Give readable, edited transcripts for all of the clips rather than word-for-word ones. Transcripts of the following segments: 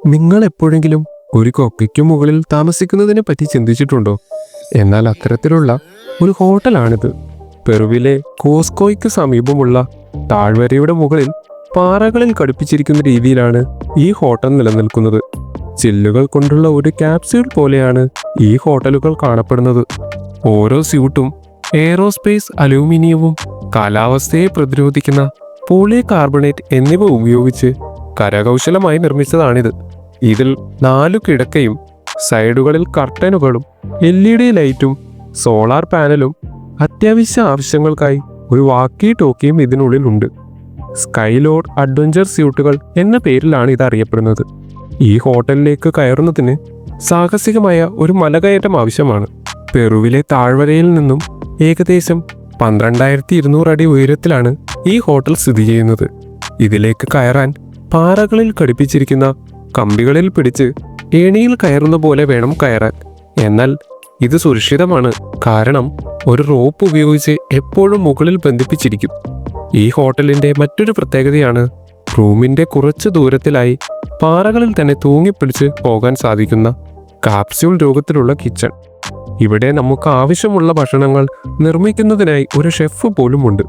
നിങ്ങൾ എപ്പോഴെങ്കിലും ഒരു കൊക്കയ്ക്ക് മുകളിൽ താമസിക്കുന്നതിനെ പറ്റി ചിന്തിച്ചിട്ടുണ്ടോ? എന്നാൽ അത്തരത്തിലുള്ള ഒരു ഹോട്ടലാണിത്. പെറുവിലെ കോസ്കോയ്ക്ക് സമീപമുള്ള താഴ്വരയുടെ മുകളിൽ പാറകളിൽ ഘടിപ്പിച്ചിരിക്കുന്ന രീതിയിലാണ് ഈ ഹോട്ടൽ നിലനിൽക്കുന്നത്. ചില്ലുകൾ കൊണ്ടുള്ള ഒരു ക്യാപ്സ്യൂൾ പോലെയാണ് ഈ ഹോട്ടലുകൾ കാണപ്പെടുന്നത്. ഓരോ സ്യൂട്ടും എയറോസ്പേസ് അലൂമിനിയവും കാലാവസ്ഥയെ പ്രതിരോധിക്കുന്ന പോളികാർബണേറ്റ് എന്നിവ ഉപയോഗിച്ച് കരകൗശലമായി നിർമ്മിച്ചതാണിത്. ഇതിൽ 4 കിടക്കയും സൈഡുകളിൽ കർട്ടനുകളും LED ലൈറ്റും സോളാർ പാനലും അത്യാവശ്യ ആവശ്യങ്ങൾക്കായി ഒരു വാക്കി ടോക്കിയും ഇതിനുള്ളിലുണ്ട്. സ്കൈലോഡ് അഡ്വഞ്ചർ സ്യൂട്ടുകൾ എന്ന പേരിലാണ് ഇത് അറിയപ്പെടുന്നത്. ഈ ഹോട്ടലിലേക്ക് കയറുന്നതിന് സാഹസികമായ ഒരു മലകയറ്റം ആവശ്യമാണ്. പെറുവിലെ താഴ്വരയിൽ നിന്നും ഏകദേശം 12,200 അടി ഉയരത്തിലാണ് ഈ ഹോട്ടൽ സ്ഥിതി ചെയ്യുന്നത്. ഇതിലേക്ക് കയറാൻ പാറകളിൽ ഘടിപ്പിച്ചിരിക്കുന്ന കമ്പികളിൽ പിടിച്ച് ഏണിയിൽ കയറുന്ന പോലെ വേണം കയറാൻ. എന്നാൽ ഇത് സുരക്ഷിതമാണ്, കാരണം ഒരു റോപ്പ് ഉപയോഗിച്ച് എപ്പോഴും മുകളിൽ ബന്ധിപ്പിച്ചിരിക്കും. ഈ ഹോട്ടലിന്റെ മറ്റൊരു പ്രത്യേകതയാണ് റൂമിന്റെ കുറച്ച് ദൂരത്തിലായി പാറകളിൽ തന്നെ തൂങ്ങിപ്പിടിച്ച് പോകാൻ സാധിക്കുന്ന കാപ്സ്യൂൾ രൂപത്തിലുള്ള കിച്ചൺ. ഇവിടെ നമുക്ക് ആവശ്യമുള്ള ഭക്ഷണങ്ങൾ നിർമ്മിക്കുന്നതിനായി ഒരു ഷെഫ് പോലും ഉണ്ട്.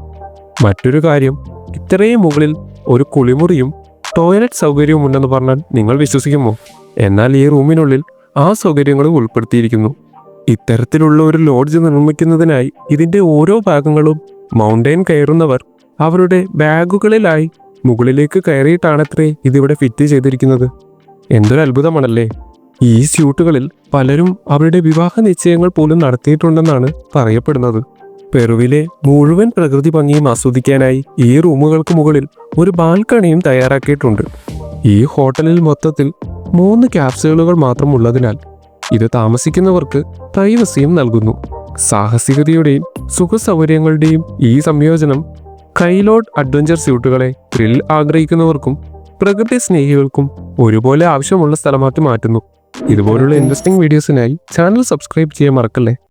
മറ്റൊരു കാര്യം, ഇത്രയും മുകളിൽ ഒരു കുളിമുറിയും ടോയ്ലറ്റ് സൗകര്യവും ഉണ്ടെന്ന് പറഞ്ഞാൽ നിങ്ങൾ വിശ്വസിക്കുമോ? എന്നാൽ ഈ റൂമിനുള്ളിൽ ആ സൗകര്യങ്ങളും ഉൾപ്പെടുത്തിയിരിക്കുന്നു. ഇത്തരത്തിലുള്ള ഒരു ലോഡ്ജ് നിർമ്മിക്കുന്നതിനായി ഇതിന്റെ ഓരോ ഭാഗങ്ങളും മൗണ്ടൈൻ കയറുന്നവർ അവരുടെ ബാഗുകളിലായി മുകളിലേക്ക് കയറിയിട്ടാണത്രേ ഇതിവിടെ ഫിറ്റ് ചെയ്തിരിക്കുന്നത്. എന്തൊരു അത്ഭുതമാണല്ലേ! ഈ സ്യൂട്ടുകളിൽ പലരും അവരുടെ വിവാഹ നിശ്ചയങ്ങൾ പോലും നടത്തിയിട്ടുണ്ടെന്നാണ് പറയപ്പെടുന്നത്. പെറുവിലെ മുഴുവൻ പ്രകൃതി ഭംഗിയും ആസ്വദിക്കാനായി ഈ റൂമുകൾക്ക് മുകളിൽ ഒരു ബാൽക്കണിയും തയ്യാറാക്കിയിട്ടുണ്ട്. ഈ ഹോട്ടലിൽ മൊത്തത്തിൽ 3 ക്യാപ്സ്യൂളുകൾ മാത്രം ഉള്ളതിനാൽ ഇത് താമസിക്കുന്നവർക്ക് പ്രൈവസിയും നൽകുന്നു. സാഹസികതയുടെയും സുഖസൗകര്യങ്ങളുടെയും ഈ സംയോജനം സ്കൈലോഡ് അഡ്വഞ്ചർ സ്യൂട്ടുകളെ ത്രിൽ ആഗ്രഹിക്കുന്നവർക്കും പ്രകൃതി സ്നേഹികൾക്കും ഒരുപോലെ ആവശ്യമുള്ള സ്ഥലമാക്കി മാറ്റുന്നു. ഇതുപോലുള്ള ഇൻട്രസ്റ്റിംഗ് വീഡിയോസിനായി ചാനൽ സബ്സ്ക്രൈബ് ചെയ്യാൻ മറക്കല്ലേ.